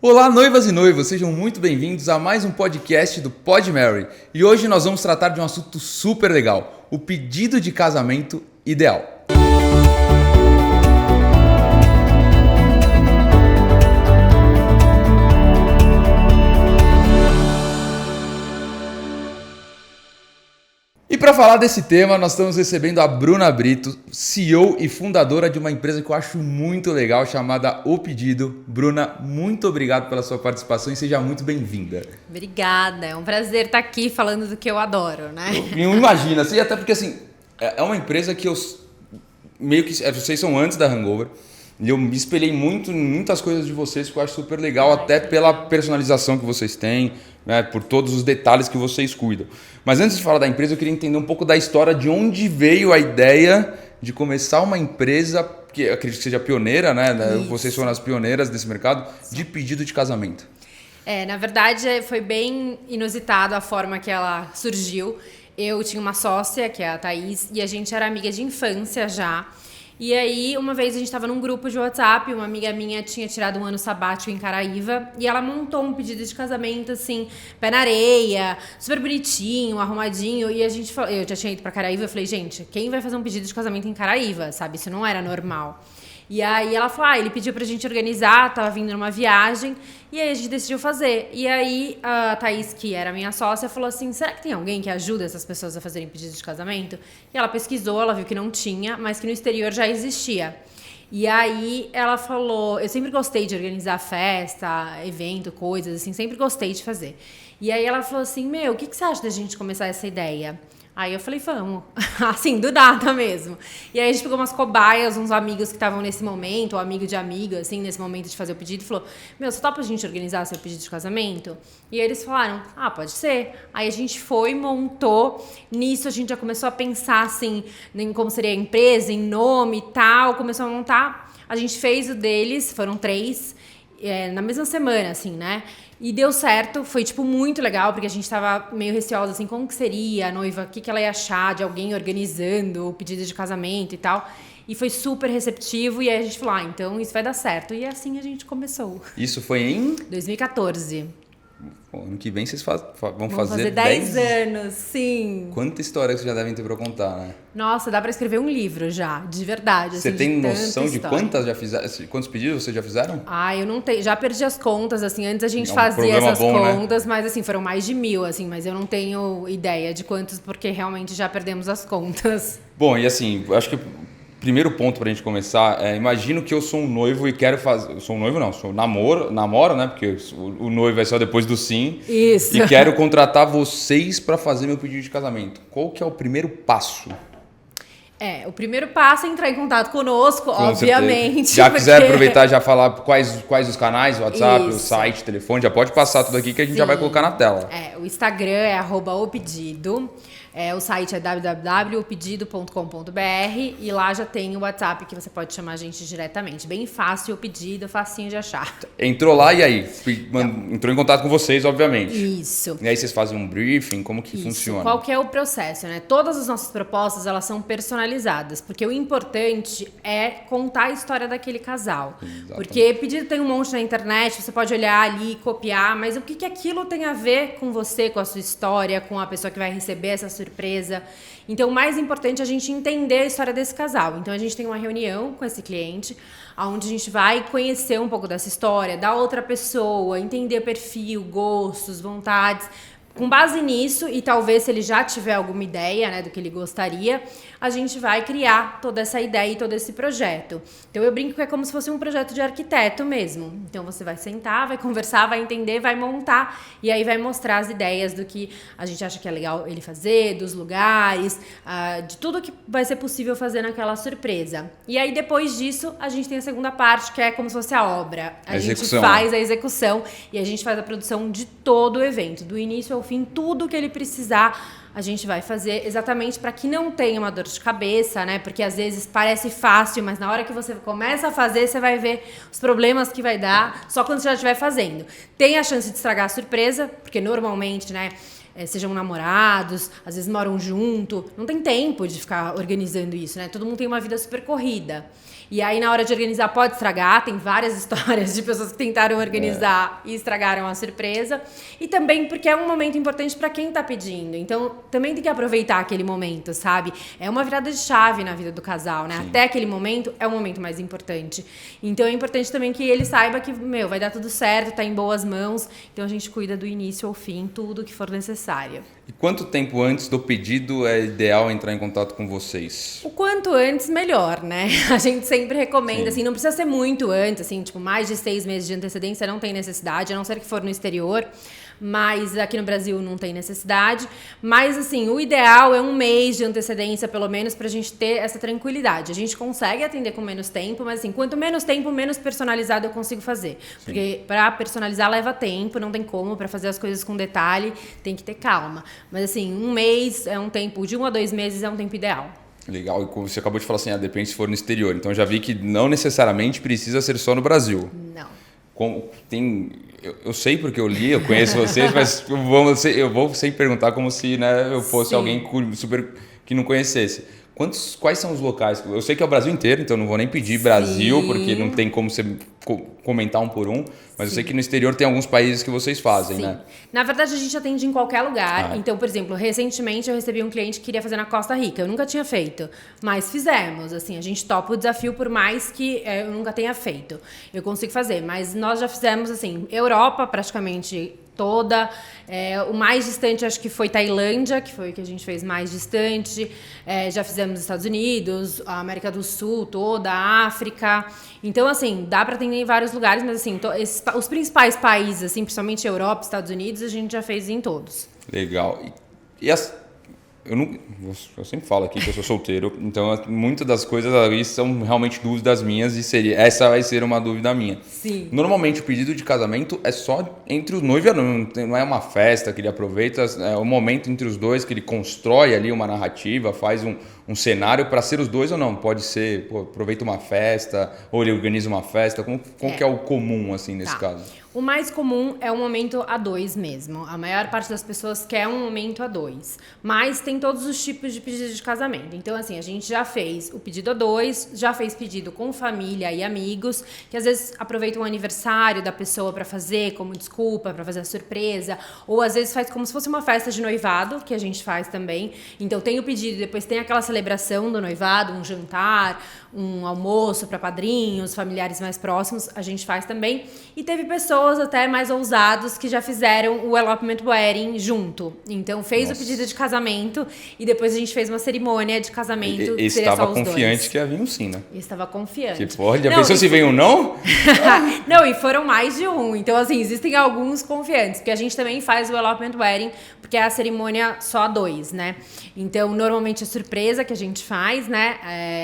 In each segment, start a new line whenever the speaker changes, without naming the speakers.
Olá, noivas e noivos, sejam muito bem-vindos a mais um podcast do Pod Mary. E hoje nós vamos tratar de um assunto super legal, o pedido de casamento ideal. E para falar desse tema, nós estamos recebendo a Bruna Brito, CEO e fundadora de uma empresa que eu acho muito legal, chamada O Pedido. Bruna, muito obrigado pela sua participação e seja muito bem-vinda.
Obrigada, é um prazer estar aqui falando do que eu adoro, né?
Eu imagino, assim, até porque assim, é uma empresa que eu meio que, vocês são antes da Hangover, e eu me espelhei muito em muitas coisas de vocês que eu acho super legal, até pela personalização que vocês têm, né, por todos os detalhes que vocês cuidam. Mas antes de falar da empresa, eu queria entender um pouco da história de onde veio a ideia de começar uma empresa, que eu acredito que seja pioneira, né? Isso. Vocês foram as pioneiras desse mercado, de pedido de casamento.
Na verdade, foi bem inusitado a forma que ela surgiu. Eu tinha uma sócia, que é a Thaís, e a gente era amiga de infância já. E aí, uma vez a gente estava num grupo de WhatsApp, uma amiga minha tinha tirado um ano sabático em Caraíva e ela montou um pedido de casamento, assim, pé na areia, super bonitinho, arrumadinho. E a gente falou, eu já tinha ido pra Caraíva, eu falei, gente, quem vai fazer um pedido de casamento em Caraíva, sabe? Isso não era normal. E aí ela falou, ele pediu pra gente organizar, tava vindo numa viagem, e aí a gente decidiu fazer. E aí a Thaís, que era minha sócia, falou assim, será que tem alguém que ajuda essas pessoas a fazerem pedido de casamento? E ela pesquisou, ela viu que não tinha, mas que no exterior já existia. E aí ela falou, eu sempre gostei de organizar festa, evento, coisas assim, sempre gostei de fazer. E aí ela falou assim, o que você acha da gente começar essa ideia? Aí eu falei, vamos, assim, do nada mesmo. E aí a gente pegou umas cobaias, uns amigos que estavam nesse momento, ou amigo de amigo, assim, nesse momento de fazer o pedido, e falou, você topa a gente organizar seu pedido de casamento? E aí eles falaram, pode ser. Aí a gente foi, montou, nisso a gente já começou a pensar, assim, em como seria a empresa, em nome e tal, começou a montar. A gente fez o deles, foram 3, na mesma semana, assim, né? E deu certo, foi, muito legal, porque a gente tava meio receosa, assim, como que seria a noiva, o que ela ia achar de alguém organizando o pedido de casamento e tal. E foi super receptivo, e aí a gente falou, então isso vai dar certo. E assim a gente começou.
Isso foi em?
2014.
Ano que vem vocês vão
fazer 10 anos, sim.
Quanta história vocês já devem ter para contar, né?
Nossa, dá para escrever um livro já, de verdade.
Você tem noção de quantas já fizeram? Quantos pedidos vocês já fizeram?
Eu não tenho, já perdi as contas, assim, antes a gente fazia essas contas, né? Mas assim, foram mais de 1000, assim, mas eu não tenho ideia de quantos, porque realmente já perdemos as contas.
Bom, e assim, acho que primeiro ponto pra gente começar imagino que eu sou um noivo e quero fazer... Eu sou um noivo não, sou namoro, né? Porque o noivo é só depois do sim.
Isso.
E quero contratar vocês para fazer meu pedido de casamento. Qual que é o primeiro passo?
O primeiro passo é entrar em contato conosco, obviamente.
Já quiser aproveitar e já falar quais os canais, o WhatsApp, o site, telefone, já pode passar tudo aqui que a gente já vai colocar na tela.
O Instagram é @opedido. O site é www.opedido.com.br e lá já tem o WhatsApp que você pode chamar a gente diretamente. Bem fácil o pedido, facinho de achar.
Entrou lá e aí? Entrou em contato com vocês, obviamente.
Isso.
E aí vocês fazem um briefing, como que funciona?
Qual que é o processo, né? Todas as nossas propostas, elas são personalizadas, porque o importante é contar a história daquele casal. Exatamente. Porque pedido tem um monte na internet, você pode olhar ali, copiar, mas o que aquilo tem a ver com você, com a sua história, com a pessoa que vai receber essa surpresa. Então, o mais importante é a gente entender a história desse casal. Então, a gente tem uma reunião com esse cliente, onde a gente vai conhecer um pouco dessa história, da outra pessoa, entender perfil, gostos, vontades. Com base nisso, e talvez se ele já tiver alguma ideia, né, do que ele gostaria, a gente vai criar toda essa ideia e todo esse projeto. Então eu brinco que é como se fosse um projeto de arquiteto mesmo. Então você vai sentar, vai conversar, vai entender, vai montar e aí vai mostrar as ideias do que a gente acha que é legal ele fazer, dos lugares, de tudo que vai ser possível fazer naquela surpresa. E aí depois disso a gente tem a segunda parte, que é como se fosse a obra. A gente faz a execução e a gente faz a produção de todo o evento, do início ao fim, tudo que ele precisar, a gente vai fazer exatamente para que não tenha uma dor de cabeça, né? Porque às vezes parece fácil, mas na hora que você começa a fazer, você vai ver os problemas que vai dar só quando você já estiver fazendo. Tem a chance de estragar a surpresa, porque normalmente, né? Sejam namorados, às vezes moram junto, não tem tempo de ficar organizando isso, né? Todo mundo tem uma vida super corrida. E aí, na hora de organizar, pode estragar. Tem várias histórias de pessoas que tentaram organizar e estragaram a surpresa. E também porque é um momento importante para quem tá pedindo. Então, também tem que aproveitar aquele momento, sabe? É uma virada de chave na vida do casal, né? Sim. Até aquele momento é o momento mais importante. Então, é importante também que ele saiba que, vai dar tudo certo, tá em boas mãos. Então, a gente cuida do início ao fim, tudo que for necessário.
E quanto tempo antes do pedido é ideal entrar em contato com vocês?
O quanto antes, melhor, né? A gente sempre recomenda, assim, não precisa ser muito antes, assim, tipo, mais de 6 meses de antecedência não tem necessidade, a não ser que for no exterior, mas aqui no Brasil não tem necessidade. Mas, assim, o ideal é 1 mês de antecedência, pelo menos, pra gente ter essa tranquilidade. A gente consegue atender com menos tempo, mas, assim, quanto menos tempo, menos personalizado eu consigo fazer. Sim. Porque pra personalizar leva tempo, não tem como, pra fazer as coisas com detalhe, tem que ter calma. Mas, assim, 1 mês é um tempo, de 1 a 2 meses é um tempo ideal.
Legal, e você acabou de falar assim, depende se for no exterior. Então, eu já vi que não necessariamente precisa ser só no Brasil.
Não.
Eu sei porque eu li, eu conheço vocês, mas eu vou sempre perguntar como se, né, eu fosse Sim. alguém super que não conhecesse. Quais são os locais? Eu sei que é o Brasil inteiro, então não vou nem pedir Brasil, Sim. porque não tem como você comentar um por um, mas Sim. eu sei que no exterior tem alguns países que vocês fazem, Sim. né?
Na verdade, a gente atende em qualquer lugar. Então, por exemplo, recentemente eu recebi um cliente que queria fazer na Costa Rica. Eu nunca tinha feito, mas fizemos. Assim, a gente topa o desafio por mais que eu nunca tenha feito. Eu consigo fazer, mas nós já fizemos, assim, Europa praticamente toda. O mais distante acho que foi Tailândia, que foi o que a gente fez mais distante. Já fizemos Estados Unidos, a América do Sul toda, a África. Então, assim, dá para atender em vários lugares, mas assim, os principais países, assim, principalmente Europa, Estados Unidos, a gente já fez em todos.
Legal. Eu sempre falo aqui que eu sou solteiro, então muitas das coisas ali são realmente dúvidas minhas e essa vai ser uma dúvida minha.
Sim.
Normalmente o pedido de casamento é só entre os noivos e noiva, não é uma festa que ele aproveita, é o momento entre os dois que ele constrói ali uma narrativa, faz um cenário para ser os dois ou não? Pode ser, aproveita uma festa ou ele organiza uma festa, como que é o comum assim nesse caso?
O mais comum é um momento a 2 mesmo. A maior parte das pessoas quer um momento a 2. Mas tem todos os tipos de pedido de casamento. Então, assim, a gente já fez o pedido a 2, já fez pedido com família e amigos, que às vezes aproveitam o aniversário da pessoa para fazer como desculpa, para fazer a surpresa. Ou às vezes faz como se fosse uma festa de noivado, que a gente faz também. Então, tem o pedido, depois tem aquela celebração do noivado, um jantar, um almoço para padrinhos, familiares mais próximos, a gente faz também. E teve pessoas até mais ousados que já fizeram o elopement wedding junto. Então fez o pedido de casamento e depois a gente fez uma cerimônia de casamento.
E estava confiante que ia vir um sim, né?
E estava confiante.
Tipo, olha, pensou se veio um não?
Não, e foram mais de um. Então, assim, existem alguns confiantes, porque a gente também faz o elopement wedding, porque é a cerimônia só a 2, né? Então, normalmente é surpresa que a gente faz, né?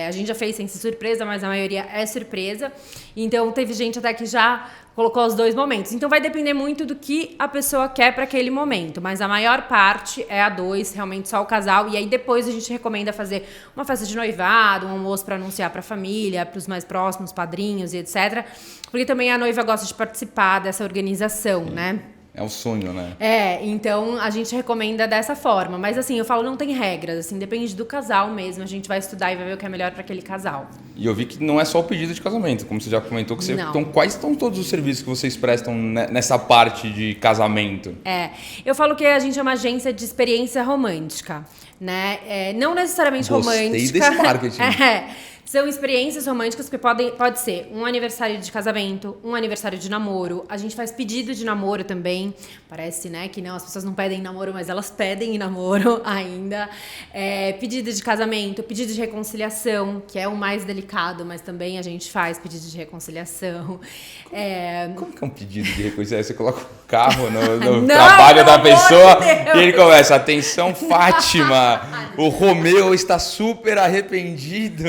A gente já fez sem ser surpresa, mas a maioria é surpresa. Então, teve gente até que já colocou os 2 momentos. Então, vai depender muito do que a pessoa quer para aquele momento. Mas a maior parte é a 2, realmente só o casal. E aí, depois, a gente recomenda fazer uma festa de noivado, um almoço para anunciar para a família, para os mais próximos, padrinhos e etc. Porque também a noiva gosta de participar dessa organização, né?
É o sonho, né?
Então a gente recomenda dessa forma. Mas assim, eu falo, não tem regras, assim, depende do casal mesmo. A gente vai estudar e vai ver o que é melhor para aquele casal.
E eu vi que não é só o pedido de casamento, como você já comentou. Então, quais estão todos os serviços que vocês prestam nessa parte de casamento?
Eu falo que a gente é uma agência de experiência romântica, né? Não necessariamente
Gostei
romântica.
Desse marketing.
São experiências românticas que pode ser um aniversário de casamento, um aniversário de namoro. A gente faz pedido de namoro também. Parece, né, que não, as pessoas não pedem namoro, mas elas pedem namoro ainda. Pedido de casamento, pedido de reconciliação, que é o mais delicado, mas também a gente faz pedido de reconciliação.
Como que é um pedido de reconciliação? Você coloca o carro no trabalho da pessoa e ele começa, atenção Fátima, o Romeu está super arrependido.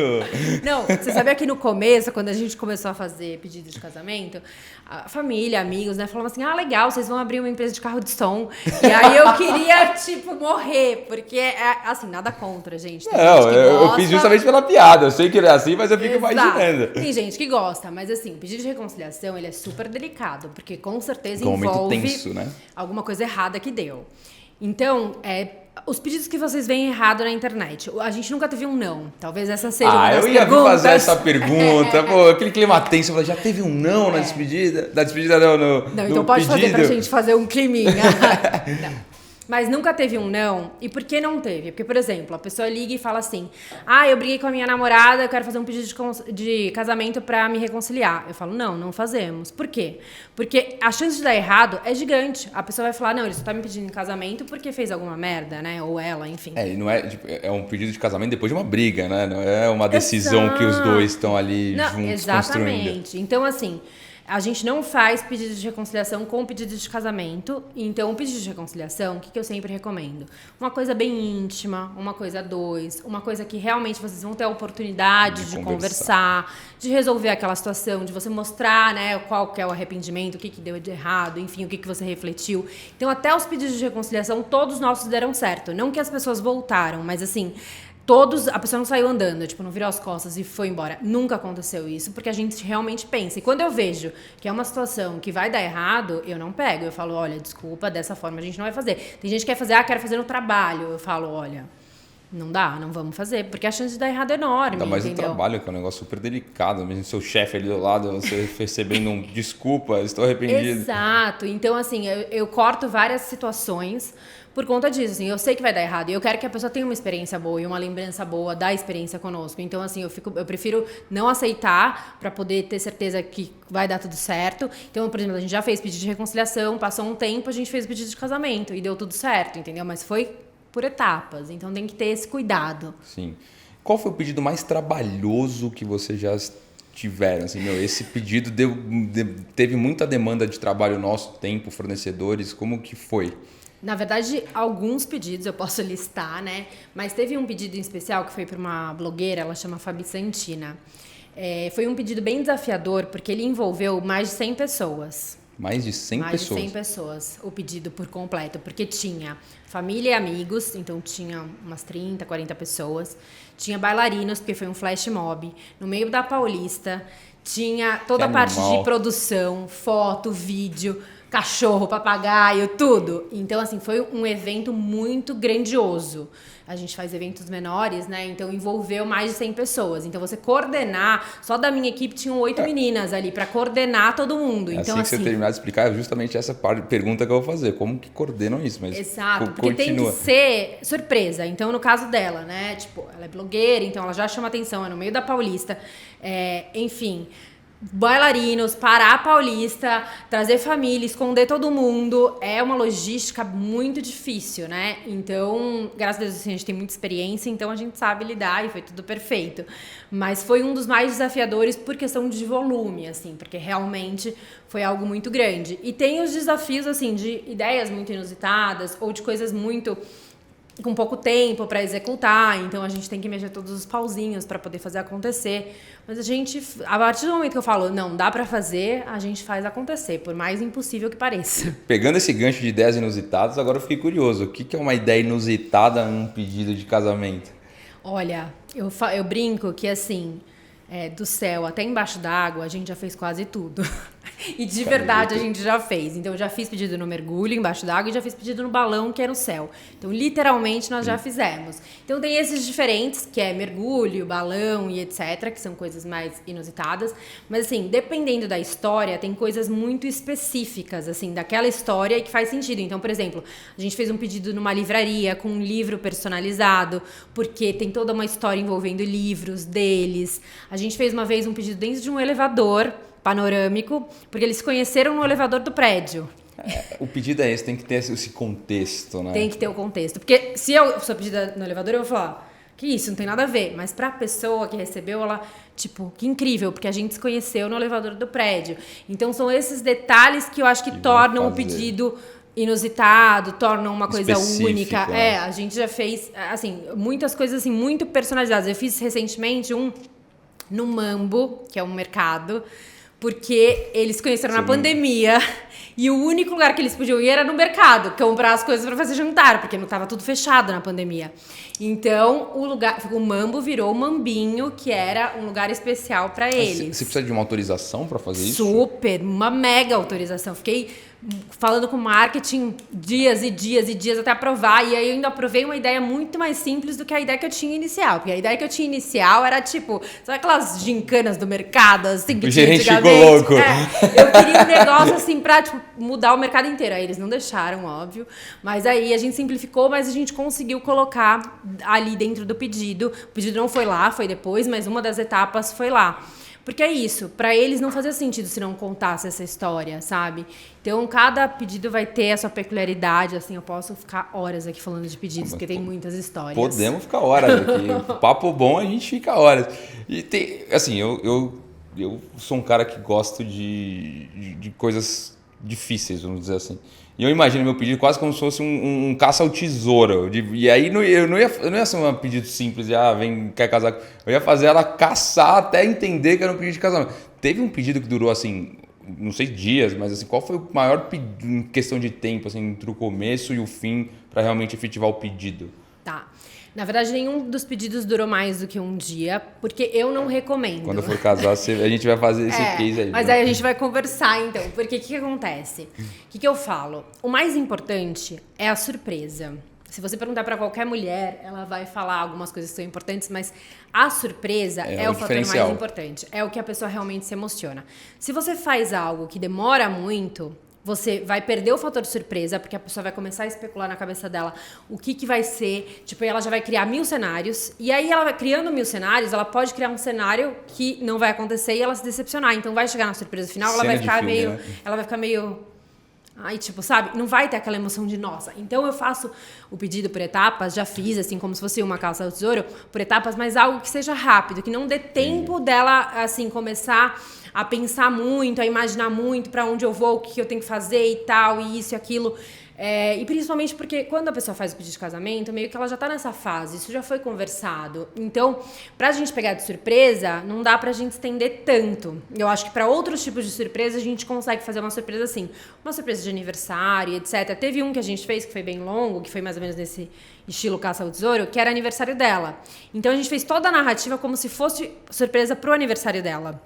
Não, você sabia que no começo, quando a gente começou a fazer pedido de casamento, a família, amigos, né, falavam assim, legal, vocês vão abrir uma empresa de carro de som. E aí eu queria, morrer, porque, assim, nada contra, gente. Tem gente que
eu fiz justamente pela piada, eu sei que ele é assim, mas eu fico imaginando.
Tem gente que gosta, mas assim, pedido de reconciliação, ele é super delicado, porque com certeza envolve
momento tenso, né?
Alguma coisa errada que deu. Então, os pedidos que vocês veem errado na internet, a gente nunca teve um não. Talvez essa seja uma das
eu ia
perguntas.
fazer essa pergunta. Pô, aquele clima tenso. Já teve um não na despedida? Da despedida não,
Não, então pode
pedido.
fazer pra gente fazer um climinha. Não. Mas nunca teve um não. E por que não teve? Porque, por exemplo, a pessoa liga e fala assim: eu briguei com a minha namorada, eu quero fazer um pedido de casamento pra me reconciliar. Eu falo: não fazemos. Por quê? Porque a chance de dar errado é gigante. A pessoa vai falar: não, ele só tá me pedindo em casamento porque fez alguma merda, né? Ou ela, enfim.
E não é, tipo, é um pedido de casamento depois de uma briga, né? Não é uma decisão que os dois estão ali juntos
exatamente.
construindo.
Então, assim, a gente não faz pedido de reconciliação com pedido de casamento. Então, o pedido de reconciliação, o que eu sempre recomendo? Uma coisa bem íntima, uma coisa a dois, uma coisa que realmente vocês vão ter a oportunidade de conversar, de resolver aquela situação, de você mostrar, né, qual que é o arrependimento, o que deu de errado, enfim, o que você refletiu. Então, até os pedidos de reconciliação, todos nossos deram certo. Não que as pessoas voltaram, mas assim... a pessoa não saiu andando, tipo, não virou as costas e foi embora. Nunca aconteceu isso, porque a gente realmente pensa. E quando eu vejo que é uma situação que vai dar errado, eu não pego. Eu falo: olha, desculpa, dessa forma a gente não vai fazer. Tem gente que quer fazer, quero fazer no trabalho. Eu falo: olha, não dá, não vamos fazer, porque a chance de dar errado é enorme.
Ainda mais
entendeu?
no trabalho, que é um negócio super delicado. Mesmo seu chefe ali do lado, você recebendo um desculpa, estou arrependido.
Exato. Então, assim, eu corto várias situações por conta disso, assim, eu sei que vai dar errado e eu quero que a pessoa tenha uma experiência boa e uma lembrança boa da experiência conosco. Então, assim, eu prefiro não aceitar para poder ter certeza que vai dar tudo certo. Então, por exemplo, a gente já fez pedido de reconciliação, passou um tempo, a gente fez pedido de casamento e deu tudo certo, entendeu? Mas foi por etapas, então tem que ter esse cuidado.
Sim. Qual foi o pedido mais trabalhoso que vocês já tiveram? Assim, esse pedido teve muita demanda de trabalho nosso, tempo, fornecedores, como que foi?
Na verdade, alguns pedidos eu posso listar, né? Mas teve um pedido em especial que foi para uma blogueira, ela chama Fabi Santina. Foi um pedido bem desafiador, porque ele envolveu mais de 100 pessoas.
Mais de 100
mais
pessoas?
Mais de 100 pessoas, o pedido por completo. Porque tinha família e amigos, então tinha umas 30, 40 pessoas. Tinha bailarinos, porque foi um flash mob. No meio da Paulista, tinha toda a parte de produção, foto, vídeo... cachorro, papagaio, tudo. Então, assim, foi um evento muito grandioso. A gente faz eventos menores, né? Então, envolveu mais de 100 pessoas. Então, você coordenar... Só da minha equipe tinham 8 meninas ali para coordenar todo mundo. Então,
assim que você terminar de explicar, é justamente essa pergunta que eu vou fazer. Como que coordenam isso? Mas
exato, porque tem que ser surpresa. Então, no caso dela, né? Tipo, ela é blogueira, então ela já chama atenção. É no meio da Paulista. Enfim... bailarinos, parar a Paulista, trazer família, esconder todo mundo, é uma logística muito difícil, né? Então, graças a Deus, assim, a gente tem muita experiência, então a gente sabe lidar e foi tudo perfeito. Mas foi um dos mais desafiadores por questão de volume, assim, porque realmente foi algo muito grande. E tem os desafios, assim, de ideias muito inusitadas ou de coisas muito... com pouco tempo para executar, então a gente tem que mexer todos os pauzinhos para poder fazer acontecer. Mas a partir do momento que eu falo, não, dá para fazer, a gente faz acontecer, por mais impossível que pareça.
Pegando esse gancho de ideias inusitadas, agora eu fiquei curioso. O que é uma ideia inusitada num pedido de casamento?
Olha, eu brinco que assim... do céu até embaixo d'água, a gente já fez quase tudo. E de verdade a gente já fez. Então, eu já fiz pedido no mergulho embaixo d'água e já fiz pedido no balão, que era o céu. Então, literalmente, nós já fizemos. Então, tem esses diferentes, que é mergulho, balão e etc., que são coisas mais inusitadas. Mas, assim, dependendo da história, tem coisas muito específicas, assim, daquela história e que faz sentido. Então, por exemplo, a gente fez um pedido numa livraria com um livro personalizado, porque tem toda uma história envolvendo livros deles. A gente fez uma vez um pedido dentro de um elevador panorâmico, porque eles se conheceram no elevador do prédio.
O pedido é esse, tem que ter esse contexto, né?
Tem que ter o contexto. Porque se eu sou pedida no elevador, eu vou falar, que isso, não tem nada a ver. Mas pra pessoa que recebeu, ela, tipo, que incrível, porque a gente se conheceu no elevador do prédio. Então, são esses detalhes que eu acho que tornam o pedido inusitado, tornam uma coisa única.
Né?
A gente já fez, assim, muitas coisas, assim, muito personalizadas. Eu fiz recentemente no Mambo, que é um mercado, porque eles se conheceram na pandemia. E o único lugar que eles podiam ir era no mercado, comprar as coisas para fazer jantar, porque não estava tudo fechado na pandemia. Então, o Mambo virou o Mambinho, que era um lugar especial para eles.
Você precisa de uma autorização para fazer isso?
Super, uma mega autorização. Fiquei falando com marketing dias e dias e dias até aprovar. E aí eu ainda aprovei uma ideia muito mais simples do que a ideia que eu tinha inicial. Porque a ideia que eu tinha inicial era tipo, sabe aquelas gincanas do mercado, assim, que
o
tinha
gerente ficou
antigamente?
louco.
Eu queria um negócio assim pra tipo, mudar o mercado inteiro. Aí eles não deixaram, óbvio. Mas aí a gente simplificou, mas a gente conseguiu colocar ali dentro do pedido. O pedido não foi lá, foi depois, mas uma das etapas foi lá. Porque é isso, para eles não fazia sentido se não contasse essa história, sabe? Então, cada pedido vai ter a sua peculiaridade, assim, eu posso ficar horas aqui falando de pedidos, porque tem muitas histórias.
Podemos ficar horas aqui. Papo bom, a gente fica horas. E tem, assim, eu sou um cara que gosto de coisas difíceis, vamos dizer assim. E eu imagino meu pedido quase como se fosse um caça ao tesouro. E aí eu não ia ser um pedido simples, quer casar. Eu ia fazer ela caçar até entender que era um pedido de casamento. Teve um pedido que durou, assim, não sei dias, mas assim, qual foi o maior pedido em questão de tempo, assim, entre o começo e o fim, para realmente efetivar o pedido?
Tá. Na verdade, nenhum dos pedidos durou mais do que um dia, porque eu não recomendo.
Quando eu for casar, a gente vai fazer esse case aí.
Mas aí a gente vai conversar, então. Porque o que acontece? O que eu falo? O mais importante é a surpresa. Se você perguntar para qualquer mulher, ela vai falar algumas coisas que são importantes, mas a surpresa é o fator mais importante. É o que a pessoa realmente se emociona. Se você faz algo que demora muito, você vai perder o fator de surpresa, porque a pessoa vai começar a especular na cabeça dela o que vai ser. Tipo, ela já vai criar 1000 cenários. E aí, ela vai criando 1000 cenários, ela pode criar um cenário que não vai acontecer e ela se decepcionar. Então, vai chegar na surpresa final, ela vai ficar meio... Ela vai ficar meio... Aí, tipo, sabe? Não vai ter aquela emoção de nossa. Então, eu faço o pedido por etapas, já fiz, assim, como se fosse uma caça ao tesouro, por etapas, mas algo que seja rápido, que não dê tempo dela, assim, começar a pensar muito, a imaginar muito para onde eu vou, o que eu tenho que fazer e tal, e isso e aquilo. E principalmente porque quando a pessoa faz o pedido de casamento, meio que ela já tá nessa fase, isso já foi conversado. Então, pra gente pegar de surpresa, não dá pra gente estender tanto. Eu acho que pra outros tipos de surpresa, a gente consegue fazer uma surpresa assim. Uma surpresa de aniversário, etc. Teve um que a gente fez que foi bem longo, que foi mais ou menos nesse estilo Caça ao Tesouro, que era aniversário dela. Então, a gente fez toda a narrativa como se fosse surpresa pro aniversário dela.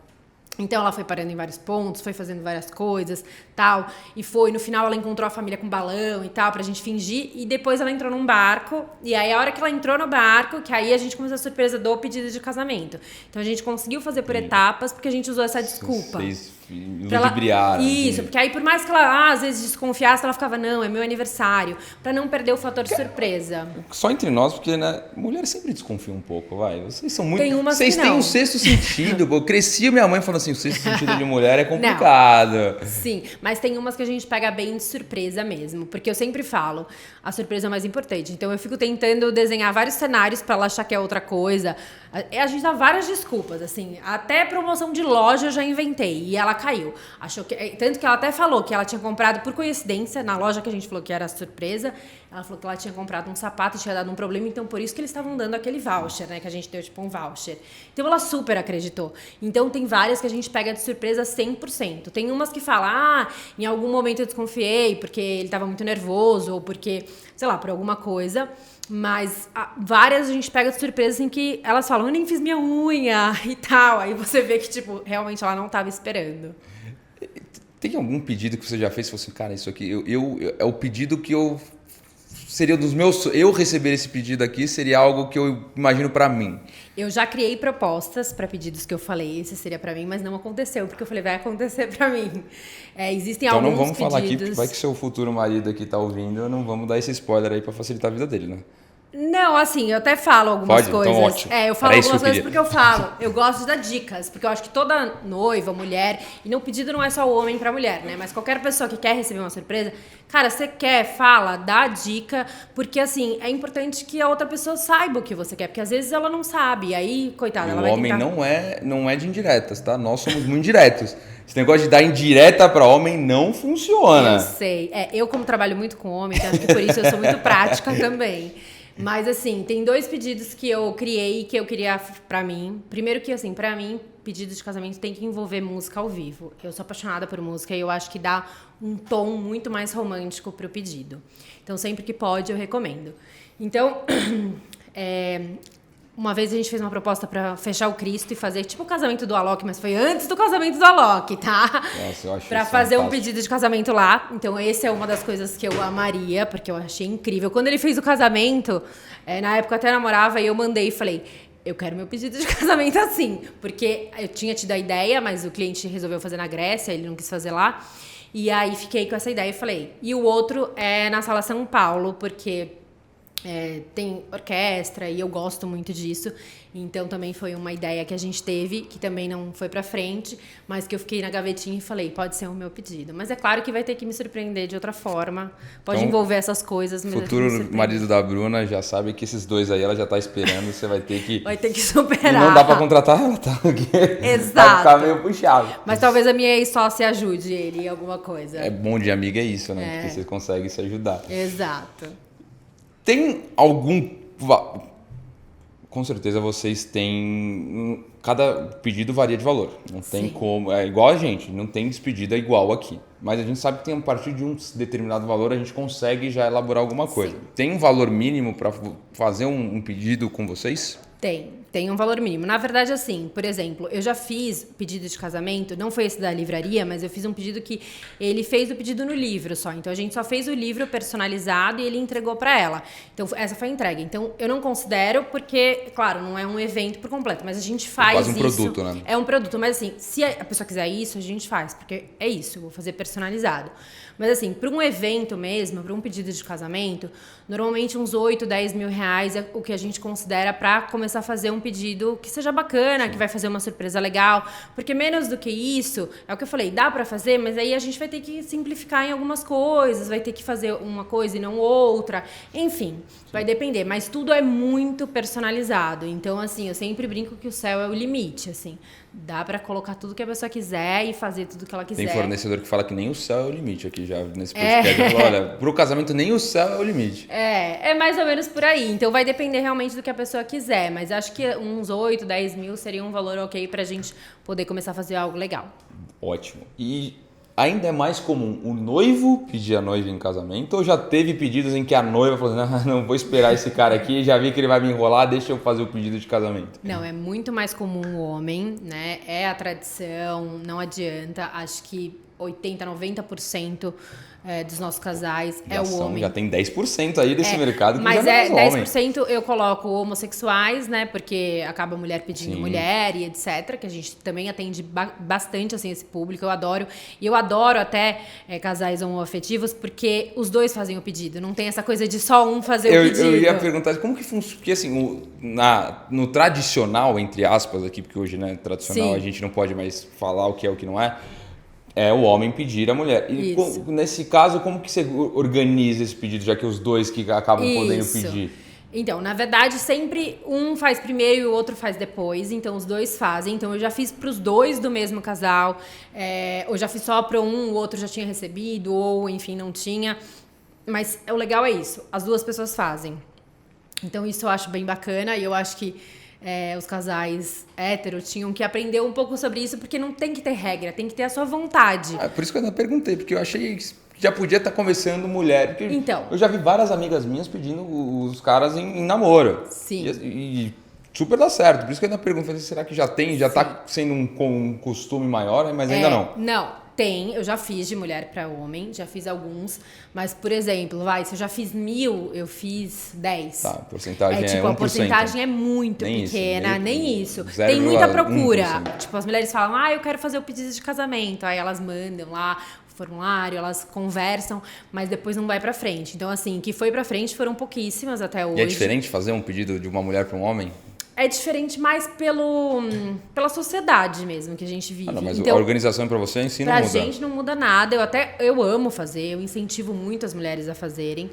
Então ela foi parando em vários pontos, foi fazendo várias coisas, tal, e no final ela encontrou a família com balão e tal, pra gente fingir, e depois ela entrou num barco, e aí a hora que ela entrou no barco, que aí a gente começou a surpresa do pedido de casamento. Então a gente conseguiu fazer por etapas, porque a gente usou essa desculpa.
Ludibriar.
Isso, porque aí por mais que ela às vezes desconfiasse, ela ficava, não, é meu aniversário, pra não perder o fator de surpresa.
Só entre nós, porque, né, mulher sempre desconfia um pouco, vai. Vocês são muito...
Tem umas
Vocês
que
têm
não.
um sexto sentido. Eu cresci minha mãe falando assim, o sexto sentido de mulher é complicado.
Não. Sim, mas tem umas que a gente pega bem de surpresa mesmo, porque eu sempre falo, a surpresa é o mais importante. Então eu fico tentando desenhar vários cenários pra ela achar que é outra coisa. A gente dá várias desculpas, assim, até promoção de loja eu já inventei e ela caiu. Tanto que ela até falou que ela tinha comprado, por coincidência, na loja que a gente falou que era surpresa, ela falou que ela tinha comprado um sapato e tinha dado um problema, então por isso que eles estavam dando aquele voucher, né, que a gente deu tipo um voucher. Então ela super acreditou. Então tem várias que a gente pega de surpresa 100%. Tem umas que falam, em algum momento eu desconfiei porque ele estava muito nervoso ou porque, sei lá, por alguma coisa. Mas várias a gente pega de surpresa em que elas falam, eu nem fiz minha unha e tal. Aí você vê que, tipo, realmente ela não estava esperando.
Tem algum pedido que você já fez? Você falou assim, cara, isso aqui, é o pedido que eu... Seria dos meus... Eu receber esse pedido aqui seria algo que eu imagino pra mim.
Eu já criei propostas para pedidos que eu falei, esse seria pra mim, mas não aconteceu, porque eu falei, vai acontecer pra mim. Existem
então
alguns
não vamos
pedidos...
falar aqui, porque vai que seu futuro marido aqui tá ouvindo, não vamos dar esse spoiler aí pra facilitar a vida dele, né?
Não, assim, eu até falo algumas coisas.
Então ótimo.
Eu falo algumas coisas porque eu falo. Eu gosto de dar dicas, porque eu acho que toda noiva, mulher, e não pedido não é só o homem pra mulher, né? Mas qualquer pessoa que quer receber uma surpresa, cara, você quer, fala, dá dica, porque assim, é importante que a outra pessoa saiba o que você quer, porque às vezes ela não sabe, e aí, coitada, ela vai
tentar... O
homem
não é de indiretas, tá? Nós somos muito diretos. Esse negócio de dar indireta pra homem não funciona.
Eu sei. Eu como trabalho muito com homem, então acho que por isso eu sou muito prática também. Mas assim, tem 2 pedidos que eu criei que eu queria pra mim. Primeiro que assim, pra mim, pedido de casamento tem que envolver música ao vivo. Eu sou apaixonada por música e eu acho que dá um tom muito mais romântico pro pedido. Então, sempre que pode, eu recomendo. Então, uma vez a gente fez uma proposta pra fechar o Cristo e fazer tipo o casamento do Alok, mas foi antes do casamento do Alok, tá?
Nossa, eu acho
Pra
isso
fazer um
fantástico.
pedido de casamento lá. Então, essa é uma das coisas que eu amaria, porque eu achei incrível. Quando ele fez o casamento, na época eu até namorava e eu mandei e falei: eu quero meu pedido de casamento assim. Porque eu tinha tido a ideia, mas o cliente resolveu fazer na Grécia, ele não quis fazer lá. E aí fiquei com essa ideia e falei. E o outro é na Sala São Paulo, porque tem orquestra e eu gosto muito disso. Então também foi uma ideia que a gente teve, que também não foi pra frente, mas que eu fiquei na gavetinha e falei, pode ser o meu pedido. Mas é claro que vai ter que me surpreender de outra forma. Pode
Então,
envolver essas coisas, mas vai ter que me
Futuro
surpreender.
marido da Bruna já sabe que esses 2 aí ela já tá esperando, você vai ter que...
Vai ter que
E
superar.
não dá pra contratar ela, tá? Porque
Exato.
vai ficar meio puxado.
Mas talvez a minha ex-sócia ajude ele em alguma coisa.
É bom de amiga é isso, né? Porque vocês conseguem se ajudar.
Exato.
Tem algum... Com certeza vocês têm... Cada pedido varia de valor. Não tem
Sim.
como... É igual a gente, não tem despedida igual aqui. Mas a gente sabe que a partir de um determinado valor a gente consegue já elaborar alguma coisa.
Sim.
Tem um valor mínimo para fazer um pedido com vocês?
Tem um valor mínimo. Na verdade, assim, por exemplo, eu já fiz pedido de casamento, não foi esse da livraria, mas eu fiz um pedido que ele fez o pedido no livro só. Então, a gente só fez o livro personalizado e ele entregou pra ela. Então, essa foi a entrega. Então, eu não considero porque, claro, não é um evento por completo, mas a gente faz
quase um
isso.
produto, né?
É um produto, mas assim, se a pessoa quiser isso, a gente faz, porque é isso, eu vou fazer personalizado. Mas assim, para um evento mesmo, para um pedido de casamento, normalmente uns 8, 10 mil reais é o que a gente considera para começar a fazer um pedido que seja bacana, que vai fazer uma surpresa legal. Porque menos do que isso, é o que eu falei, dá para fazer, mas aí a gente vai ter que simplificar em algumas coisas, vai ter que fazer uma coisa e não outra. Enfim, vai depender. Mas tudo é muito personalizado. Então, assim, eu sempre brinco que o céu é o limite, assim. Dá pra colocar tudo que a pessoa quiser e fazer tudo que ela quiser.
Tem fornecedor que fala que nem o céu é o limite aqui já nesse podcast. Ele falou, olha, pro casamento nem o céu é o limite.
É mais ou menos por aí. Então vai depender realmente do que a pessoa quiser. Mas acho que uns 8, 10 mil seria um valor ok pra gente poder começar a fazer algo legal.
Ótimo. E ainda é mais comum o noivo pedir a noiva em casamento ou já teve pedidos em que a noiva falou, não vou esperar esse cara aqui, já vi que ele vai me enrolar, deixa eu fazer o pedido de casamento?
Não, é muito mais comum o homem, né? É a tradição, não adianta. Acho que 80, 90% dos nossos casais é o homem.
Já tem 10% aí desse mercado que
mas
já não é homem.
10% eu coloco homossexuais, né? Porque acaba a mulher pedindo
Sim.
mulher e etc. Que a gente também atende bastante assim, esse público, eu adoro. E eu adoro até casais homoafetivos, porque os dois fazem o pedido. Não tem essa coisa de só um fazer o pedido.
Eu ia perguntar como que funciona, porque assim, no tradicional, entre aspas aqui, porque hoje, né, tradicional
Sim.
a gente não pode mais falar o que é o que não é o homem pedir a mulher. E
Isso.
nesse caso, como que você organiza esse pedido, já que os dois que acabam podendo
Isso.
pedir?
Então, na verdade, sempre um faz primeiro e o outro faz depois. Então, os dois fazem. Então, eu já fiz para os dois do mesmo casal. Eu já fiz só para um, o outro já tinha recebido, ou, enfim, não tinha. Mas o legal é isso. As duas pessoas fazem. Então, isso eu acho bem bacana. E eu acho que os casais héteros tinham que aprender um pouco sobre isso, porque não tem que ter regra, tem que ter a sua vontade.
Por isso que eu ainda perguntei, porque eu achei que já podia estar conversando mulher. Porque
Então.
eu já vi várias amigas minhas pedindo os caras em namoro.
Sim.
E super dá certo. Por isso que eu ainda pergunto, falei, será que já tem, já está sendo um costume maior, mas ainda não?
Não. Tem, eu já fiz de mulher para homem, já fiz alguns, mas, por exemplo, se eu já fiz 1.000, eu fiz 10.
Tá, a porcentagem é 1%.
A porcentagem é muito
Nem isso,
pequena,
nem
nem isso.
0,1%.
Tem muita procura. Tipo, as mulheres falam, eu quero fazer o pedido de casamento. Aí elas mandam lá o formulário, elas conversam, mas depois não vai pra frente. Então, assim, que foi pra frente foram pouquíssimas até hoje.
E é diferente fazer um pedido de uma mulher para um homem?
É diferente mais pela sociedade mesmo que a gente vive.
Mas
então,
a organização para você em si não
pra
muda.
gente não muda nada. Eu amo fazer, eu incentivo muito as mulheres a fazerem.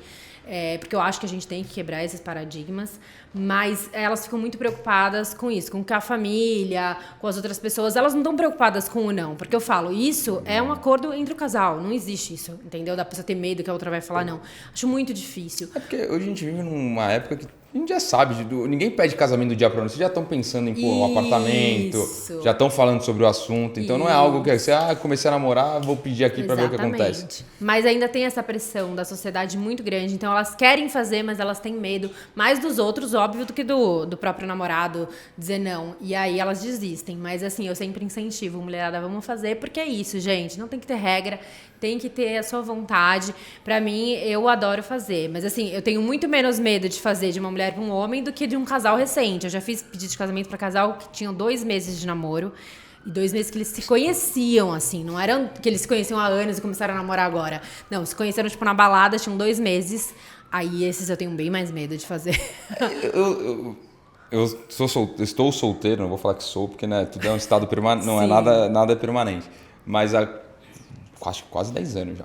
porque eu acho que a gente tem que quebrar esses paradigmas, mas elas ficam muito preocupadas com isso, com que a família, com as outras pessoas, elas não estão preocupadas com o não, porque eu falo, isso é um acordo entre o casal, não existe isso, entendeu? Da pessoa ter medo que a outra vai falar não. Acho muito difícil.
É porque hoje a gente vive numa época que a gente já sabe, ninguém pede casamento do dia para noite, vocês já estão pensando em um apartamento, já estão falando sobre o assunto, então não é algo que você, comecei a namorar, vou pedir aqui para ver o que acontece.
Mas ainda tem essa pressão da sociedade muito grande, então elas querem fazer, mas elas têm medo, mais dos outros, óbvio, do que do próprio namorado dizer não. E aí elas desistem, mas assim, eu sempre incentivo, mulherada, vamos fazer, porque é isso, gente, não tem que ter regra, tem que ter a sua vontade. Pra mim, eu adoro fazer. Mas assim, eu tenho muito menos medo de fazer de uma mulher pra um homem do que de um casal recente. Eu já fiz pedido de casamento pra casal que tinham 2 meses de namoro. E 2 meses que eles se conheciam, assim. Não eram que eles se conheciam há anos e começaram a namorar agora. Não, se conheceram, tipo, na balada, tinham 2 meses. Aí esses eu tenho bem mais medo de fazer.
Eu estou solteiro, não vou falar que sou, porque né, tudo é um estado permanente, não é nada permanente. Mas acho que quase 10 anos já.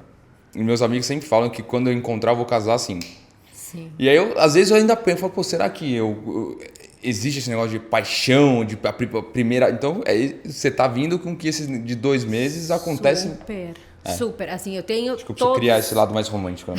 E meus amigos sempre falam que quando eu encontrar eu vou casar assim.
Sim.
E aí, às vezes, eu ainda penso, falo, pô, será que existe esse negócio de paixão, de a primeira... Então, você tá vindo com que esses de 2 meses acontece...
Super. Assim, eu tenho
acho que eu preciso criar esse lado mais romântico.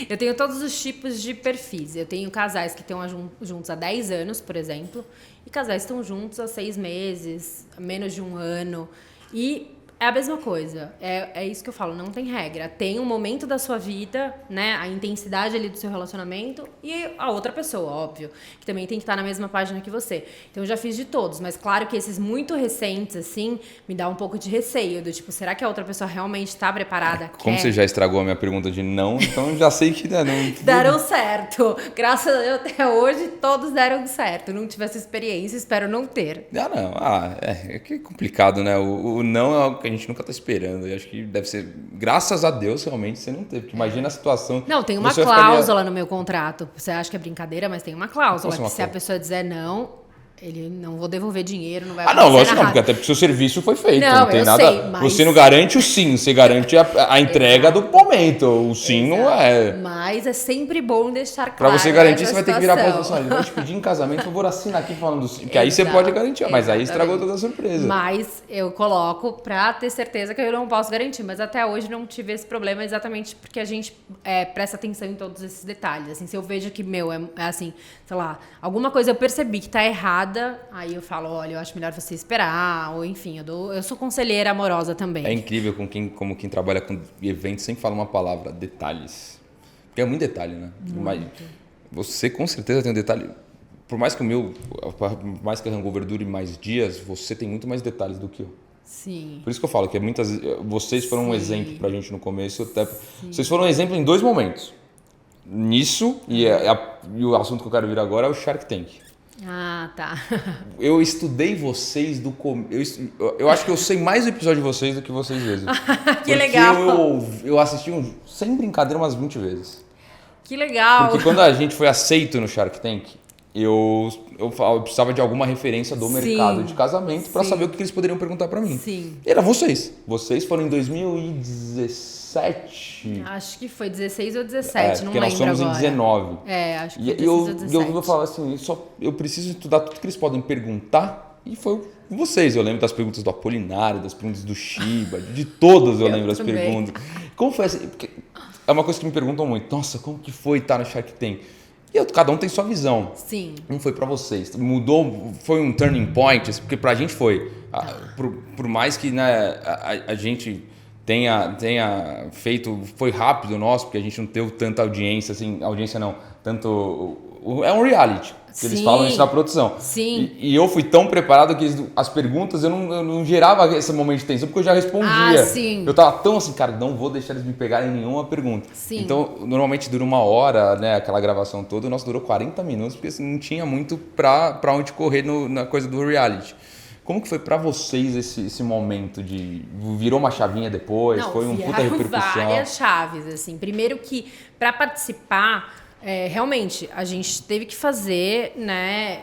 Eu tenho todos os tipos de perfis. Eu tenho casais que estão juntos há 10 anos, por exemplo, e casais que estão juntos há 6 meses, menos de 1 ano. E é a mesma coisa. É isso que eu falo, não tem regra. Tem um momento da sua vida, né? A intensidade ali do seu relacionamento e a outra pessoa, óbvio, que também tem que estar na mesma página que você. Então eu já fiz de todos, mas claro que esses muito recentes, assim, me dá um pouco de receio, do tipo, será que a outra pessoa realmente está preparada?
Como você já estragou a minha pergunta de não, então eu já sei que não.
Deram certo. Graças a Deus, até hoje, todos deram certo. Não tive essa experiência, espero não ter.
É que é complicado, né? O não é algo que a gente nunca tá esperando. Eu acho que deve ser, graças a Deus, realmente, você não teve. Porque imagina a situação...
Não, tem uma cláusula no meu contrato. Você acha que é brincadeira, mas tem uma cláusula. Que se a pessoa dizer não... Ele não vou devolver dinheiro, não vai acontecer
não, lógico
nada.
Não, porque até porque o seu serviço foi feito. Não tem
eu
nada.
Sei, mas...
Você não garante o sim, você garante a entrega do momento. O sim não é.
Mas é sempre bom deixar claro.
Pra você garantir, você vai ter que virar pra outra pessoa. Ele vai te pedir em casamento, por favor, assina aqui falando do sim. Que aí você pode garantir, mas aí estragou toda a surpresa.
Mas eu coloco pra ter certeza que eu não posso garantir. Mas até hoje não tive esse problema exatamente porque a gente presta atenção em todos esses detalhes. Assim, se eu vejo que, é assim, sei lá, alguma coisa eu percebi que tá errada, aí eu falo, olha, eu acho melhor você esperar, ou enfim, eu sou conselheira amorosa também.
É incrível como quem trabalha com eventos sempre fala uma palavra, detalhes. Porque é muito detalhe, né? Mas você com certeza tem um detalhe. Por mais que a Hangover dure mais dias, você tem muito mais detalhes do que eu.
Sim.
Por isso que eu falo que vocês foram um exemplo pra gente no começo. Vocês foram um exemplo em 2 momentos. Nisso, e o assunto que eu quero vir agora é o Shark Tank.
Ah, tá.
Eu estudei vocês do começo. Eu acho que eu sei mais do episódio de vocês do que vocês mesmos.
Que legal.
Eu assisti sem brincadeira umas 20 vezes.
Que legal.
Porque quando a gente foi aceito no Shark Tank, eu precisava de alguma referência do mercado de casamento para saber o que eles poderiam perguntar para mim.
Sim.
E era vocês. Vocês foram em 2017.
Acho que foi 16 ou 17, não lembro agora.
Porque nós somos em 19.
Acho que foi 16 ou 17.
Eu falava assim, eu preciso estudar tudo que eles podem perguntar. E foi vocês. Eu lembro das perguntas do Apolinário, das perguntas do Shiba, de todas eu lembro das perguntas. Como foi assim? Porque é uma coisa que me perguntam muito. Nossa, como que foi estar no Shark Tank? E cada um tem sua visão.
Sim.
Como foi pra vocês? Mudou, foi um turning point? Porque pra gente foi. Por mais que né, a gente tenha feito, foi rápido o nosso, porque a gente não teve tanta audiência, assim, audiência não, tanto... É um reality, que eles falam isso na produção.
Sim.
E eu fui tão preparado que as perguntas eu não gerava esse momento de tensão, porque eu já respondia.
Sim.
Eu tava tão assim, cara, não vou deixar eles me pegarem nenhuma pergunta.
Sim.
Então, normalmente dura 1 hora, né, aquela gravação toda, o nosso durou 40 minutos, porque assim, não tinha muito pra onde correr na coisa do reality. Como que foi pra vocês esse momento de... Virou uma chavinha depois? Foi um puta repercussão?
Várias chaves, assim. Primeiro que, pra participar, realmente, a gente teve que fazer, né,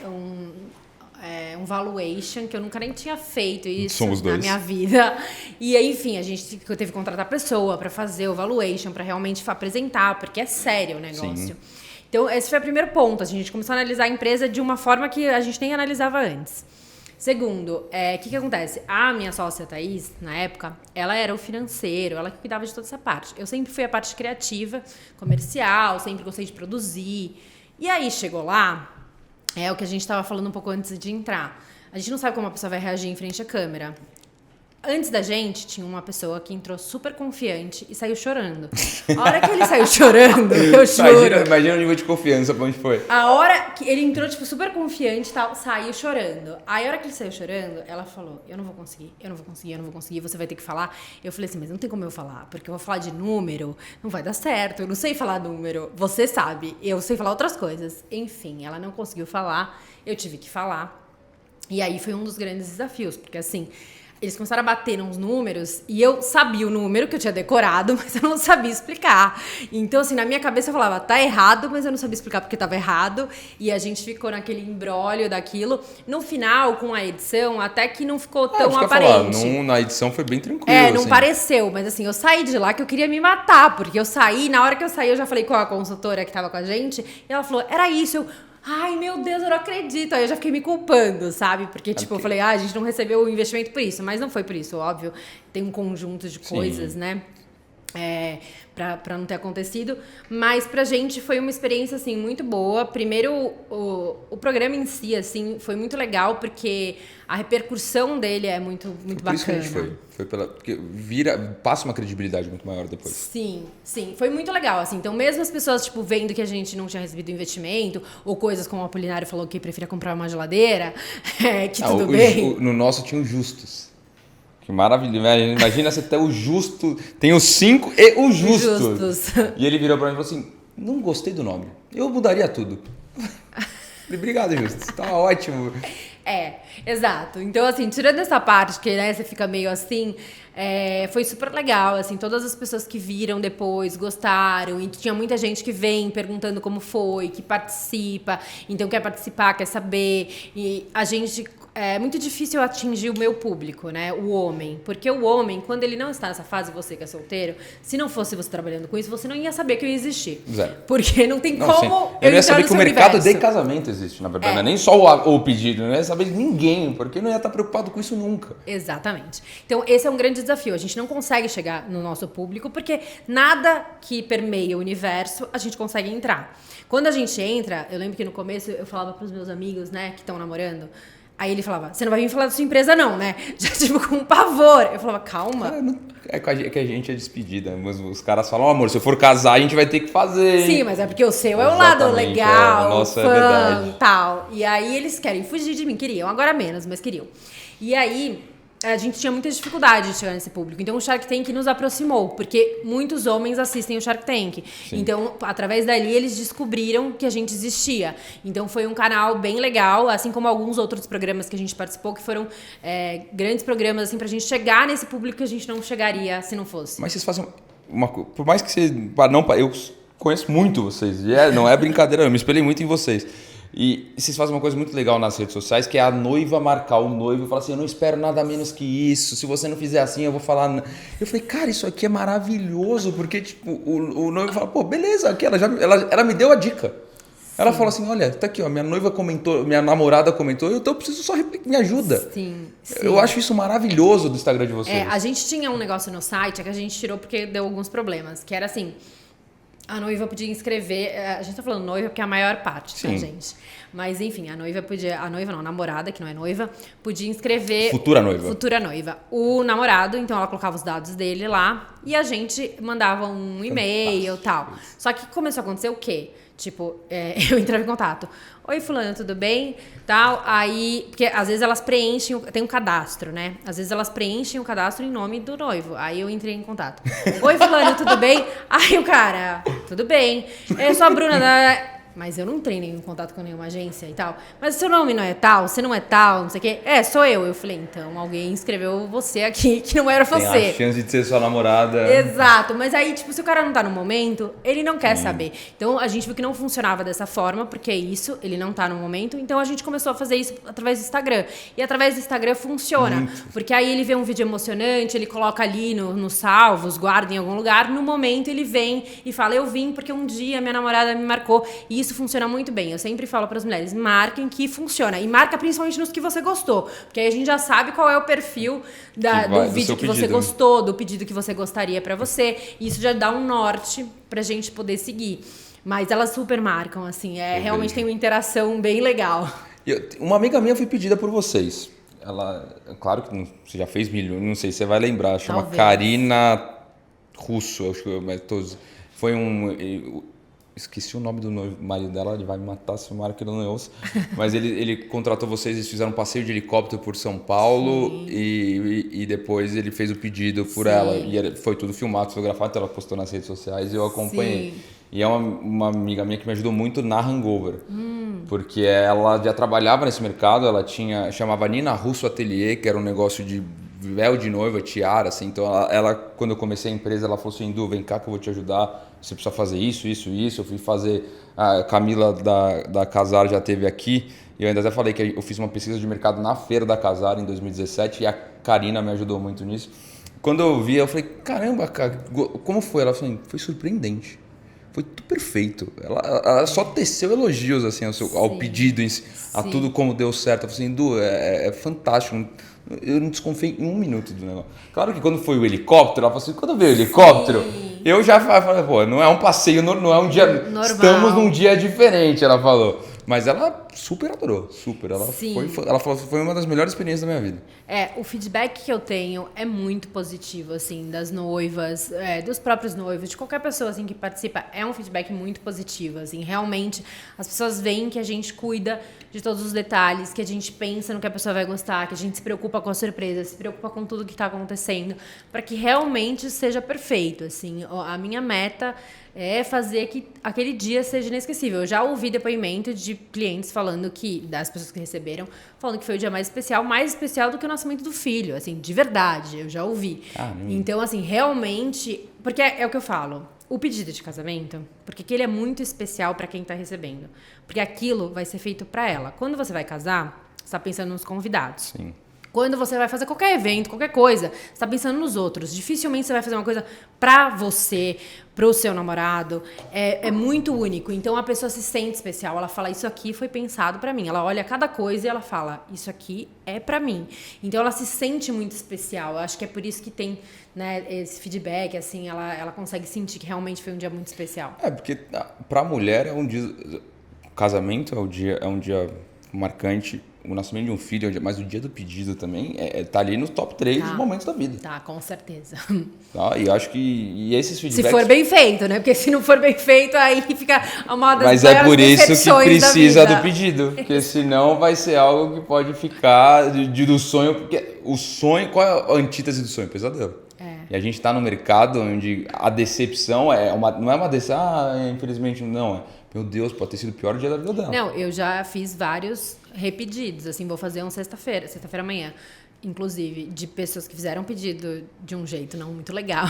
um valuation, que eu nunca nem tinha feito isso
Somos
na
dois.
minha vida. E aí, enfim, a gente teve que contratar pessoa para fazer o valuation, para realmente apresentar, porque é sério o negócio.
Sim.
Então, esse foi o primeiro ponto. A gente começou a analisar a empresa de uma forma que a gente nem analisava antes. Segundo, o que acontece? A minha sócia, Thaís, na época, ela era o financeiro, ela que cuidava de toda essa parte. Eu sempre fui a parte criativa, comercial, sempre gostei de produzir. E aí, chegou lá, é o que a gente estava falando um pouco antes de entrar. A gente não sabe como a pessoa vai reagir em frente à câmera. Antes da gente, tinha uma pessoa que entrou super confiante e saiu chorando. A hora que ele saiu chorando, eu juro.
Imagina o nível de confiança pra onde foi.
A hora que ele entrou, tipo, super confiante e tal, saiu chorando. Aí a hora que ele saiu chorando, ela falou, eu não vou conseguir, você vai ter que falar. Eu falei assim, mas não tem como eu falar, porque eu vou falar de número, não vai dar certo, eu não sei falar número. Você sabe, eu sei falar outras coisas. Enfim, ela não conseguiu falar, eu tive que falar. E aí foi um dos grandes desafios, porque assim... Eles começaram a bater nos números e eu sabia o número que eu tinha decorado, mas eu não sabia explicar. Então, assim, na minha cabeça eu falava, tá errado, mas eu não sabia explicar porque tava errado. E a gente ficou naquele imbróglio daquilo. No final, com a edição, até que não ficou tão aparente.
Na edição foi bem tranquilo.
Não
assim.
pareceu, mas assim, eu saí de lá que eu queria me matar, porque eu saí, na hora que eu saí, eu já falei com a consultora que tava com a gente, e ela falou, era isso, ai, meu Deus, eu não acredito. Aí eu já fiquei me culpando, sabe? Porque, tipo, eu falei, a gente não recebeu o investimento por isso. Mas não foi por isso, óbvio. Tem um conjunto de coisas, né? Pra não ter acontecido. Mas pra gente foi uma experiência, assim, muito boa. Primeiro, o programa em si, assim, foi muito legal, porque a repercussão dele é muito bacana.
Por isso que a gente foi. Porque passa uma credibilidade muito maior depois.
Sim, foi muito legal, assim. Então, mesmo as pessoas, tipo, vendo que a gente não tinha recebido investimento, ou coisas como o Apolinário falou que preferia comprar uma geladeira, que tudo bem.
No nosso tinha o Justus. Que maravilha. Imagina você ter o Justo, tem os 5 e o Justus. E ele virou pra mim e falou assim, não gostei do nome, eu mudaria tudo. Obrigado, Justus, tá ótimo.
Exato. Então, assim, tirando essa parte que, né, você fica meio assim, foi super legal, assim, todas as pessoas que viram depois gostaram, e tinha muita gente que vem perguntando como foi, que participa, então quer participar, quer saber, e a gente... É muito difícil atingir o meu público, né? O homem. Porque o homem, quando ele não está nessa fase, você que é solteiro, se não fosse você trabalhando com isso, você não ia saber que eu ia existir.
Zero.
Porque não tem como
eu não ia saber
no
que o mercado de casamento existe, na verdade. Não é nem só o pedido, não ia saber de ninguém, porque não ia estar preocupado com isso nunca.
Exatamente. Então, esse é um grande desafio. A gente não consegue chegar no nosso público, porque nada que permeia o universo, a gente consegue entrar. Quando a gente entra, eu lembro que no começo eu falava para os meus amigos, né, que estão namorando, aí ele falava, você não vai vir falar da sua empresa não, né? Já, tipo, com pavor. Eu falava, calma.
Que a gente é despedida, mas os caras falam, amor, se eu for casar, a gente vai ter que fazer.
Sim, mas é porque o seu é o lado legal,
nossa,
fã e tal. E aí eles querem fugir de mim, queriam, agora menos, mas queriam. E aí... a gente tinha muita dificuldade de chegar nesse público. Então, o Shark Tank nos aproximou, porque muitos homens assistem o Shark Tank. Sim. Então, através dali, eles descobriram que a gente existia. Então, foi um canal bem legal, assim como alguns outros programas que a gente participou, que foram grandes programas, assim, pra gente chegar nesse público que a gente não chegaria se não fosse.
Mas vocês fazem uma coisa... Por mais que você... eu conheço muito vocês. E não é brincadeira, eu me espelhei muito em vocês. E vocês fazem uma coisa muito legal nas redes sociais, que é a noiva marcar o noivo e falar assim, eu não espero nada menos que isso, se você não fizer assim, eu vou falar... Eu falei, cara, isso aqui é maravilhoso, porque tipo, o noivo fala, pô, beleza, aqui, ela me deu a dica. Sim. Ela falou assim, olha, tá aqui, ó, minha noiva comentou, minha namorada comentou, então eu preciso só me ajuda.
Sim.
Eu acho isso maravilhoso do Instagram de vocês.
A gente tinha um negócio no site que a gente tirou porque deu alguns problemas, que era assim... A noiva podia inscrever... A gente tá falando noiva porque é a maior parte, tá, gente? Mas, enfim, a namorada, que não é noiva, podia inscrever...
Futura
noiva. O namorado, então, ela colocava os dados dele lá e a gente mandava um e-mail e tal. Só que começou a acontecer o quê? Tipo, eu entrava em contato. Oi, fulano, tudo bem? Tal. Aí, porque às vezes elas preenchem, tem um cadastro, né? Às vezes elas preenchem o cadastro em nome do noivo. Aí eu entrei em contato. Oi, fulano, tudo bem? Aí o cara, tudo bem. Eu sou a Bruna da... mas eu não tenho nenhum contato com nenhuma agência e tal. Mas o seu nome não é tal, você não é tal, não sei o quê. Sou eu. Eu falei, então, alguém escreveu você aqui que não era você.
Tem a chance de ser sua namorada.
Exato, mas aí, tipo, se o cara não tá no momento, ele não quer saber. Então, a gente viu que não funcionava dessa forma, porque é isso, ele não tá no momento. Então, a gente começou a fazer isso através do Instagram. E através do Instagram funciona. Porque aí ele vê um vídeo emocionante, ele coloca ali nos salvos, guarda em algum lugar. No momento, ele vem e fala, eu vim porque um dia minha namorada me marcou. E isso funciona muito bem. Eu sempre falo para as mulheres, marquem que funciona. E marca principalmente nos que você gostou. Porque aí a gente já sabe qual é o perfil do vídeo que você gostou, do pedido que você gostaria para você. E isso já dá um norte pra gente poder seguir. Mas elas super marcam, assim. Realmente tem uma interação bem legal.
Uma amiga minha foi pedida por vocês. Ela, claro que você já fez milhões, não sei se você vai lembrar. Chama Karina Russo. Foi esqueci o nome do marido dela, ele vai me matar se o Mário que não ouça. Mas ele contratou vocês, eles fizeram um passeio de helicóptero por São Paulo e depois ele fez o pedido por ela. E foi tudo filmado, fotografado, então ela postou nas redes sociais e eu acompanhei. Sim. E é uma amiga minha que me ajudou muito na Hangover. Porque ela já trabalhava nesse mercado, chamava Nina Russo Atelier, que era um negócio de véu de noiva, tiara, assim. Então ela, quando eu comecei a empresa, ela falou assim, Edu, vem cá que eu vou te ajudar. Você precisa fazer isso. Eu fui fazer... A Camila da Casar já esteve aqui. E eu ainda até falei que eu fiz uma pesquisa de mercado na feira da Casar em 2017. E a Karina me ajudou muito nisso. Quando eu vi, eu falei, caramba, cara, como foi? Ela falou, foi surpreendente. Foi tudo perfeito. Ela só teceu elogios assim, ao pedido, a tudo como deu certo. Eu falei assim, Edu, é fantástico. Eu não desconfiei em um minuto do negócio. Claro que quando foi o helicóptero, ela falou assim, quando veio o helicóptero, eu já falei, pô, não é um passeio, não é um dia... Normal. Estamos num dia diferente, ela falou. Mas ela super adorou, super. Ela falou que foi uma das melhores experiências da minha vida.
O feedback que eu tenho é muito positivo, assim, das noivas, dos próprios noivos, de qualquer pessoa, assim, que participa. É um feedback muito positivo, assim. Realmente, as pessoas veem que a gente cuida de todos os detalhes, que a gente pensa no que a pessoa vai gostar, que a gente se preocupa com a surpresa, se preocupa com tudo que está acontecendo, para que realmente seja perfeito, assim. A minha meta é fazer que aquele dia seja inesquecível. Eu já ouvi depoimento de clientes falando das pessoas que receberam, falando que foi o dia mais especial do que o nascimento do filho, assim, de verdade, eu já ouvi. Então, assim, realmente, porque é o que eu falo, o pedido de casamento, porque aquele é muito especial para quem está recebendo, porque aquilo vai ser feito para ela. Quando você vai casar, você está pensando nos convidados.
Sim.
Quando você vai fazer qualquer evento, qualquer coisa, você está pensando nos outros. Dificilmente você vai fazer uma coisa para você, para o seu namorado. É muito único. Então, a pessoa se sente especial. Ela fala, isso aqui foi pensado para mim. Ela olha cada coisa e ela fala, isso aqui é para mim. Então, ela se sente muito especial. Eu acho que é por isso que tem, né, esse feedback, assim, ela consegue sentir que realmente foi um dia muito especial.
Porque para a mulher é um dia... O casamento é um dia marcante. O nascimento de um filho, mas o dia do pedido também tá ali no top 3 dos momentos da vida.
Tá, com certeza.
Tá, e eu acho que esses feedbacks...
Se for bem feito, né? Porque se não for bem feito, aí fica uma das
Mas é por isso que precisa do pedido. Porque senão vai ser algo que pode ficar do sonho. Porque o sonho... Qual é a antítese do sonho? Pesadelo. E a gente tá no mercado onde a decepção não é uma decepção... infelizmente não. Meu Deus, pode ter sido o pior dia da vida dela.
Não, eu já fiz vários repedidos, assim, vou fazer um sexta-feira amanhã, inclusive, de pessoas que fizeram pedido de um jeito não muito legal.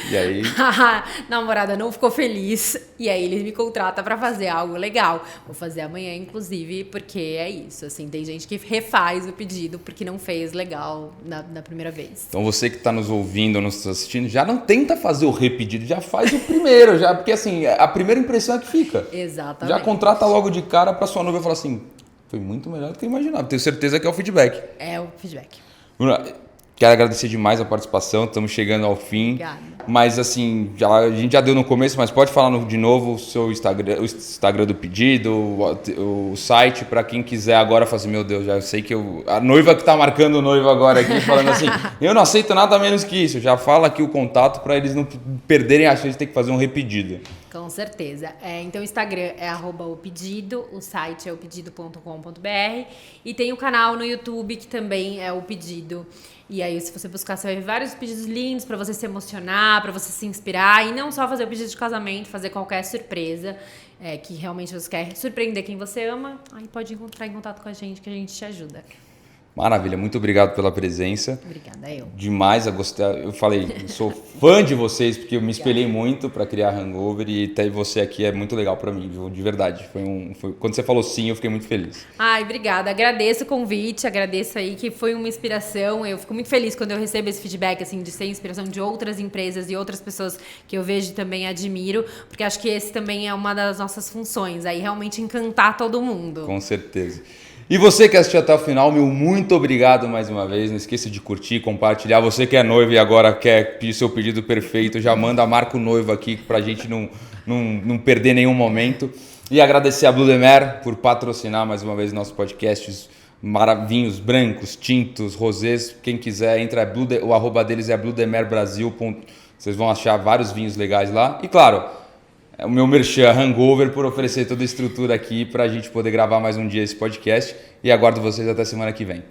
E aí?
A namorada não ficou feliz, e aí ele me contrata pra fazer algo legal. Vou fazer amanhã, inclusive, porque é isso, assim, tem gente que refaz o pedido porque não fez legal na primeira vez.
Então você que tá nos ouvindo ou nos assistindo, já não tenta fazer o repedido, já faz o primeiro, porque assim, a primeira impressão é que fica.
Exatamente.
Já contrata logo de cara pra sua noiva e fala assim, foi muito melhor do que eu imaginava. Tenho certeza que é o feedback.
É o feedback.
Quero agradecer demais a participação, estamos chegando ao fim.
Obrigada.
Mas assim, a gente já deu no começo, mas pode falar de novo o seu Instagram, o Instagram do pedido, o site, para quem quiser agora fazer, meu Deus, já sei que a noiva que está marcando o noivo agora aqui, falando assim, eu não aceito nada menos que isso. Já fala aqui o contato para eles não perderem a chance de ter que fazer um repedido.
Com certeza. Então o Instagram é @opedido, o site é opedido.com.br e tem o canal no YouTube que também é o Pedido. E aí, se você buscar, você vai ver vários pedidos lindos pra você se emocionar, pra você se inspirar e não só fazer o pedido de casamento, fazer qualquer surpresa que realmente você quer surpreender quem você ama. Aí pode entrar em contato com a gente que a gente te ajuda.
Maravilha, muito obrigado pela presença.
Obrigada, eu.
Demais, eu falei, eu sou fã de vocês porque eu me espelhei muito para criar Hangover e ter você aqui é muito legal para mim, viu? De verdade. Quando você falou sim, eu fiquei muito feliz.
Ai, obrigada. Agradeço o convite, agradeço aí que foi uma inspiração. Eu fico muito feliz quando eu recebo esse feedback, assim, de ser inspiração de outras empresas e outras pessoas que eu vejo e também admiro, porque acho que esse também é uma das nossas funções, aí realmente encantar todo mundo.
Com certeza. E você que assistiu até o final, meu muito obrigado mais uma vez. Não esqueça de curtir, compartilhar. Você que é noivo e agora quer pedir seu pedido perfeito, já manda marca o noivo aqui pra gente não perder nenhum momento. E agradecer a Blue the Mare por patrocinar mais uma vez nosso podcast. Vinhos brancos, tintos, rosés. Quem quiser, entra, o arroba deles é bluedemerbrasil. Vocês vão achar vários vinhos legais lá. E claro, o meu merchan Hangover por oferecer toda a estrutura aqui para a gente poder gravar mais um dia esse podcast e aguardo vocês até semana que vem.